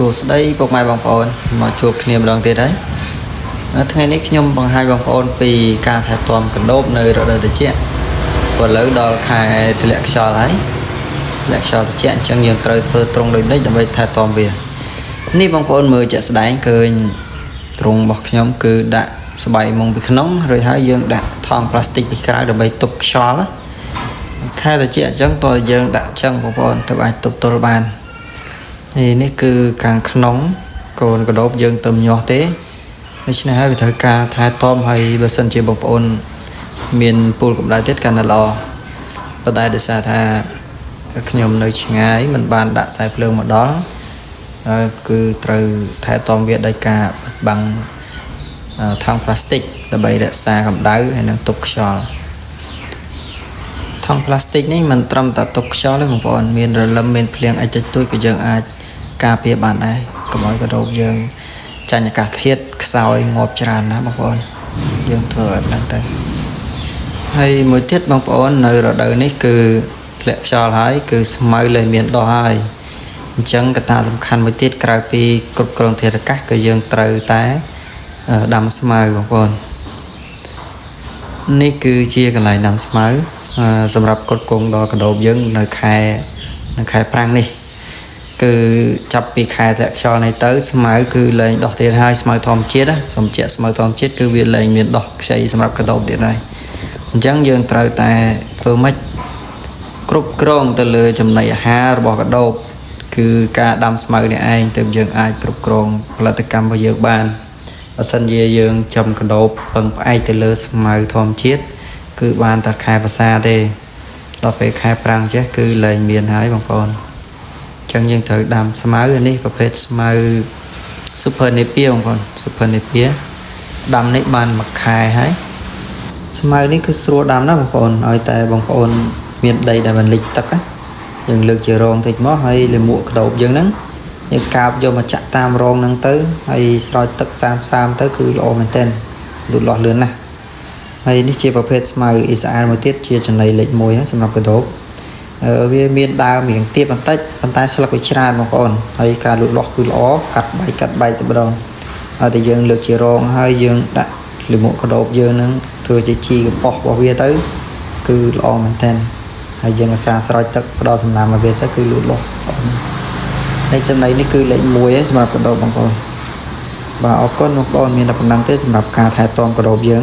សួស្តីពុកម៉ែបងប្អូនមកជួបគ្នាម្ដងទៀតហើយថ្ងៃនេះខ្ញុំបង្ហាញបងប្អូនពីការថែទាំកណ្ដូបនៅរដូវត្រជាក់ព្រោះឥឡូវដល់ខែធ្លាក់ខ្យល់ហើយធ្លាក់ខ្យល់ត្រជាក់អញ្ចឹងយើងត្រូវធ្វើត្រង់ដូចនេះដើម្បីថែទាំវានេះបងប្អូនមើលជាក់ស្ដែងឃើញត្រង់របស់ខ្ញុំគឺដាក់ស្បៃមុងពីក្នុងរួចហើយយើងដាក់ថង់ប្លាស្ទិកពីក្រៅដើម្បីទប់ខ្យល់ខែត្រជាក់អញ្ចឹងតើយើងដាក់អញ្ចឹងបងប្អូនទៅអាចទប់ទល់បាននេះគឺខាងក្នុងកូនកដោបយើងទៅញាស់ទេដូច្នេះហើយវាត្រូវការថែទាំហើយបើសិនជាបងប្អូនមានពូលកម្ដៅទៀតកាន់តែល្អប៉ុន្តែដោយសារថាខ្ញុំនៅឆ្ងាយមិនបានដាក់ខ្សែភ្លើងមកដល់គឺត្រូវថែទាំវាដោយការបិទបាំងថង់ប្លាស្ទិកដើម្បីរក្សាកម្ដៅហើយនិងទប់ខ្យល់ថង់ប្លាស្ទិកនេះមិនត្រឹមតែទប់ខ្យល់ទេបងប្អូនមានរលឹមមានភ្លៀងអីតិចតួចក៏យើងអាចការពារបានដែរកុំឲ្យកដោបយើងចាញ់អាកាសធាតុខ្សោយងាប់ច្រើនណាបងប្អូនយើងធ្វើឲ្យហ្នឹងទៅហើយមួយទៀតបងប្អូននៅរដូវនេះគឺធ្លាក់ខ្យល់ហើយគឺស្មៅលែងមានដោះហើយអញ្ចឹងកត្តាសំខាន់មួយទៀតក្រៅពីគ្រប់គ្រងធាតុអាកាសគឺយើងត្រូវតែដាំស្មៅបងប្អូននេះគឺជាកន្លែងដាំស្មៅសម្រាប់គ្រប់គ្រងដល់កដោបយើងនៅខែប្រាំងនេះគឺចាប់ពីខែធ្លាក់ខ្យល់នេះទៅស្មៅគឺលែងដោះទៀតហើយស្មៅធម្មជាតិសំជាក់ស្មៅធម្មជាតិគឺវាលែងមានដោះខ្ចីសម្រាប់កដោបទៀតហើយអញ្ចឹងយើងត្រូវតែធ្វើម៉េចគ្រប់គ្រងទៅលើចំណីអាហាររបស់កដោបគឺការដាំស្មៅនេះឯងទើបយើងអាចគ្រប់គ្រងផលិតកម្មរបស់យើងបានបើសិនជាយើងចំកដោបពឹងផ្អែកទៅលើស្មៅធម្មជាតិគឺបានតែខែវស្សាទេដល់ពេលខែប្រាំងចេះគឺលែងមានហើយបងប្អូនចឹងយើងត្រូវដាំស្មៅនេះប្រភេទស្មៅ Super Napier បងប្អូន Super Napier ដាំនេះបានមួយខែហើយស្មៅនេះគឺស្រួលដាំណាស់បងប្អូនឲ្យតែបងប្អូនមានដីដែលមិនលិចទឹកយើងលើកជារងតិចមកហើយលាមកកដោបយើងហ្នឹងយើងកាបយកមកចាក់តាមរងហ្នឹងទៅហើយស្រោចទឹកសាមទៅគឺល្អមែនទែនលូតលាស់លឿនណាស់ហើយនេះជាប្រភេទស្មៅអ៊ីស្រាអែលមួយទៀតជាចំណីលេខ1សម្រាប់កដោបវាមានដើមរៀងទាបបន្តិចប៉ុន្តែស្លឹកវាច្រើនបងប្អូនហើយការលូតលាស់គឺល្អកាត់បែកតែម្ដងហើយតែយើងលើកជារងហើយយើងដាក់លាមកកដោបយើងនឹងធ្វើជាជីកំប៉ុស្តរបស់វាទៅគឺល្អមែនទែនហើយយើងអាសាស្រោចទឹកផ្ដល់សំណើមឲ្យវាទៅគឺលូតលាស់នៃចំណីនេះគឺលេខ1សម្រាប់កដោបបងប្អូនបាទអរគុណបងប្អូនមានតែប៉ុណ្្នឹងទេសម្រាប់ការថែទាំកដោបយើង